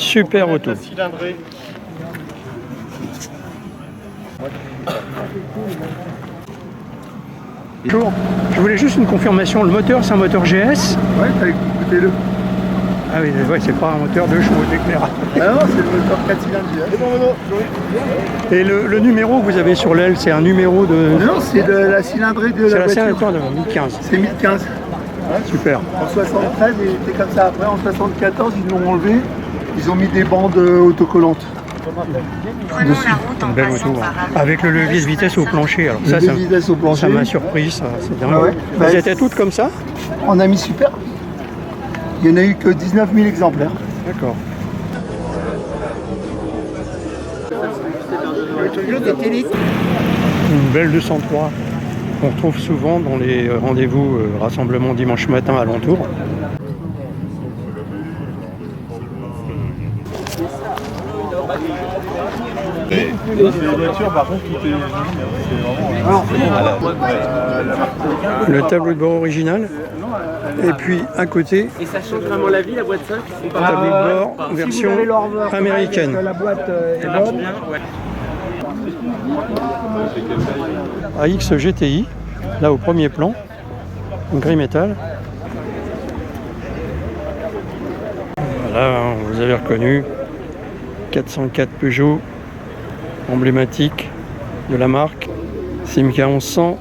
Super auto. Bonjour, je voulais juste une confirmation. Le moteur, c'est un moteur GS? Ouais, t'as écouté-le. Ah oui, ouais, c'est pas un moteur de chevaux d'éclairage. Ah non, c'est le moteur 4 cylindres GS. Et le numéro que vous avez sur l'aile, c'est un numéro de... Non, c'est de la cylindrée de la C'est la voiture. cylindrée de 1015. C'est 1015. Super. En 73, il était comme ça. Après, en 74, ils l'ont enlevé. Ils ont mis des bandes autocollantes. Prenons la route en Une belle passant auto, par hein. Avec le levier de vitesse au plancher. Alors ça, Le levier de vitesse au plancher. ça m'a surpris, ça, c'est dingue. Ah ouais. Elles étaient toutes comme ça? On a mis super. Il n'y en a eu que 19 000 exemplaires. D'accord. Une belle 203 qu'on retrouve souvent dans les rendez-vous rassemblements dimanche matin alentour. Le tableau de bord original. Et puis à côté, Et ça change vraiment la vie, la boîte 5 tableau de bord version américaine. La boîte est Ça marche bonne. bien, ouais. AX GTI, là au premier plan, gris métal. Voilà, hein, vous avez reconnu 404 Peugeot, emblématique de la marque, Simca 1100,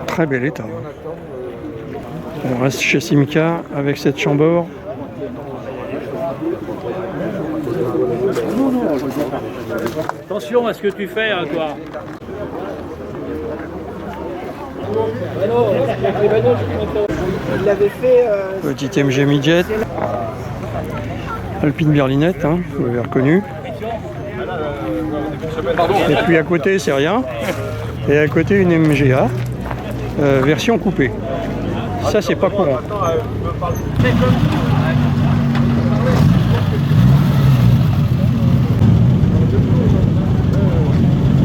très bel état. On reste chez Simca avec cette Chambord. Attention à ce que tu fais, hein, toi. Il l'avait fait. Petit MG Midget, Alpine berlinette, hein, vous l'avez reconnu. Et puis à côté, c'est rien. Et à côté, une MGA, version coupée. Ça, c'est pas courant.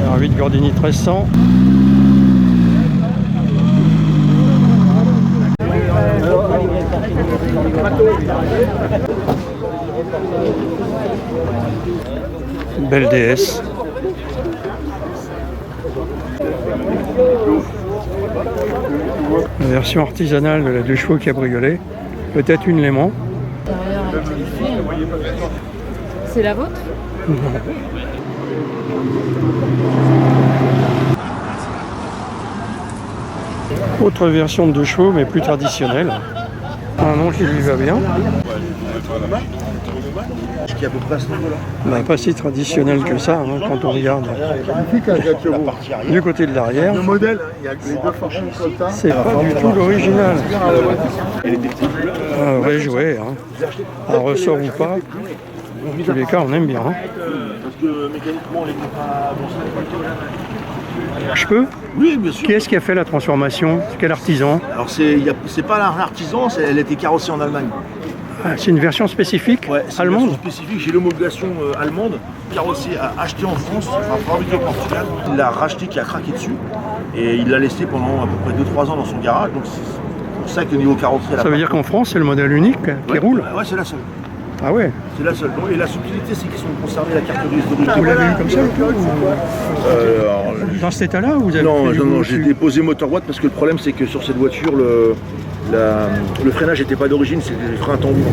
Alors, 8 Gordini 1300. Belle DS. La version artisanale de la 2 chevaux cabriolet. Peut-être une Léman. C'est la vôtre? Autre version de 2 chevaux, mais plus traditionnelle. Un nom qui lui va bien. Qui est à peu près à ce niveau-là. Bah, pas si traditionnel que ça, hein, quand on regarde du côté de l'arrière. Le modèle, il y a les deux forchés comme ça. C'est pas du tout l'original. Un vrai jouet, hein. Un ressort ou pas. En tous les cas, on aime bien. Hein. Parce que mécaniquement, on les met pas Je peux? Oui, bien sûr. Qui est-ce qui a fait la transformation? Quel artisan? Alors, c'est pas un artisan, elle a été carrossée en Allemagne. Ah, c'est une version spécifique Ouais, c'est une allemande? version spécifique, j'ai l'homologation allemande, carrossée, acheté en France, enfin fabriqué au Portugal. Il l'a racheté, qui a craqué dessus, et il l'a laissé pendant à peu près 2-3 ans dans son garage. Donc c'est pour ça que niveau carrosserie, Ça veut dire qu'en France, c'est le modèle unique qui roule? Ouais, c'est la seule. Ah ouais? C'est la seule. Et la subtilité, c'est qu'ils sont conservés la carte grise d'origine. Vous l'avez eu comme ça ou... Dans cet état-là ou vous avez Non, fait du non, boulot non, j'ai dessus? déposé moteur boîte parce que le problème c'est que sur cette voiture, le freinage n'était pas d'origine, c'était des freins à tambour.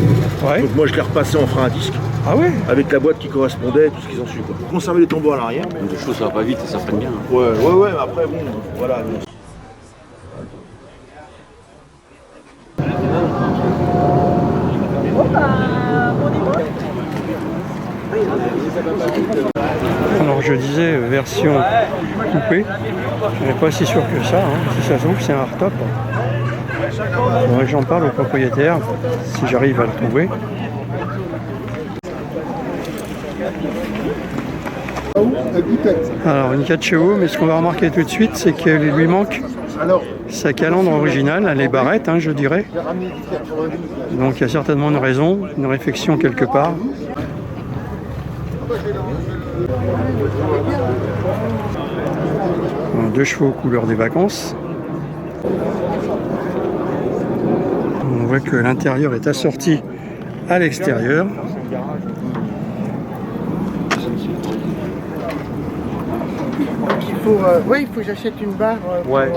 Ouais. Donc moi je l'ai repassé en frein à disque Ah ouais? avec la boîte qui correspondait et tout ce qu'ils ont su. Quoi. Conserver les tambours à l'arrière. Les choses ça va pas vite et ça freine bien. Hein. Ouais, mais après bon, voilà. Alors je disais version coupée, je n'ai pas si sûr que ça, hein. Si ça se trouve c'est un hardtop. Faudrait que j'en parle au propriétaire, si j'arrive à le trouver. Alors une 4 chevaux, mais ce qu'on va remarquer tout de suite, c'est qu'il lui manque sa calandre originale, les barrettes, hein, je dirais. Donc il y a certainement une raison, une réflexion quelque part. Deux chevaux couleur des vacances. On voit que l'intérieur est assorti à l'extérieur. Il faut que j'achète une barre. Ouais.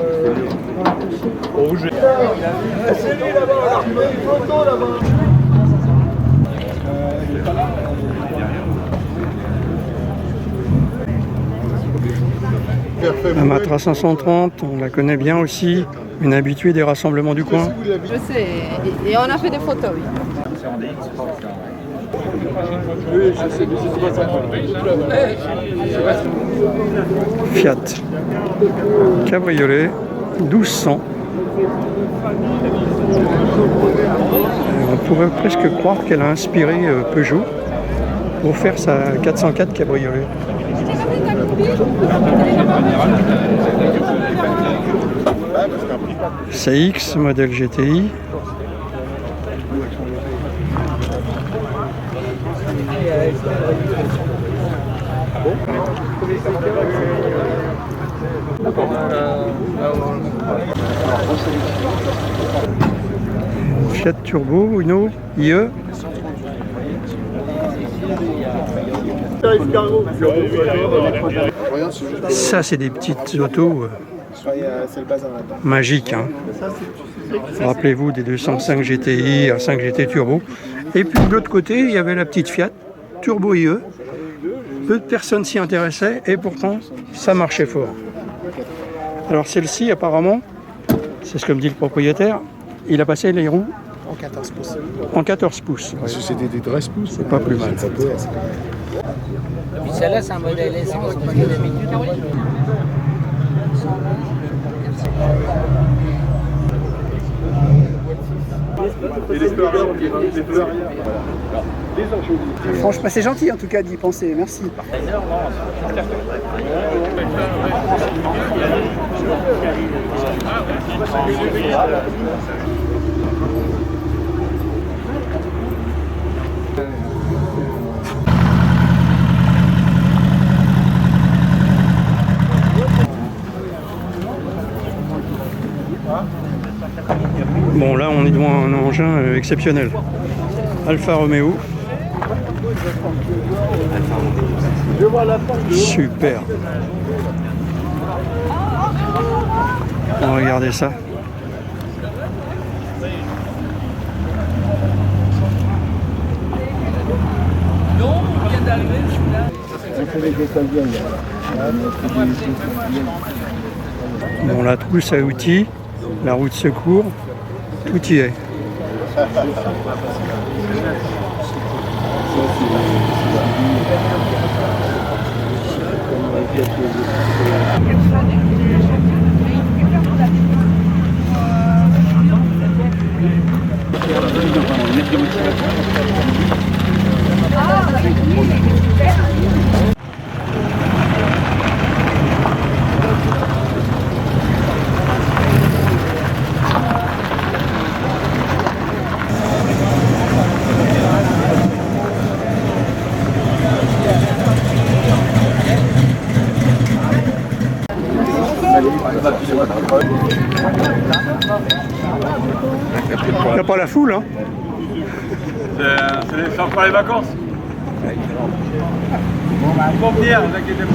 C'est lui là-bas, tu veux une photo là-bas. La Matra 530, on la connaît bien aussi, une habituée des rassemblements du coin. Je sais, et on a fait des photos, oui. Fiat Cabriolet 1200. On pourrait presque croire qu'elle a inspiré Peugeot pour faire sa 404 Cabriolet. CX modèle GTI. Fiat Turbo Uno IE. Ça, c'est des petites autos magiques. Hein. Rappelez-vous des 205 GTI à 5 GT Turbo. Et puis de l'autre côté, il y avait la petite Fiat Turbo IE. Peu de personnes s'y intéressaient et pourtant, ça marchait fort. Alors celle-ci, apparemment, c'est ce que me dit le propriétaire, il a passé les roues En 14 pouces. en 14 pouces. Parce que c'était des 13 pouces. C'est pas plus mal. Puis celle-là, c'est un modèle essence, parce que d'habitude, Franchement, c'est gentil en tout cas d'y penser, merci. Bon, là, on est devant un engin exceptionnel. Alfa Romeo. Super. Regardez ça. Bon, la trousse à outils, la roue de secours, tout y est. Il n'y a pas la foule, hein? C'est encore les vacances. Bon, Pierre, ne vous inquiétez pas.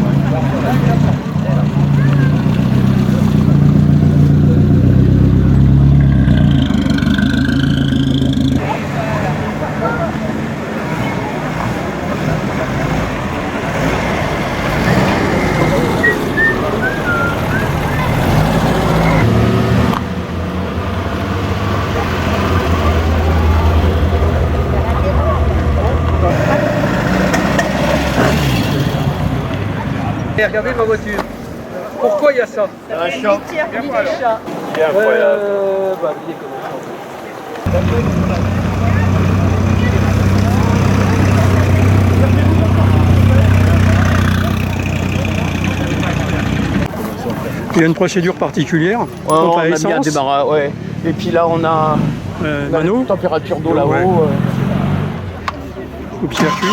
Et regardez ma voiture. Pourquoi il y a ça? Un chat. C'est incroyable. Il y a une procédure particulière. on pompe à a bien essence, démarré, ouais. Et puis là, on a la mano, température d'eau là-haut. Ouais. coupe-circuit.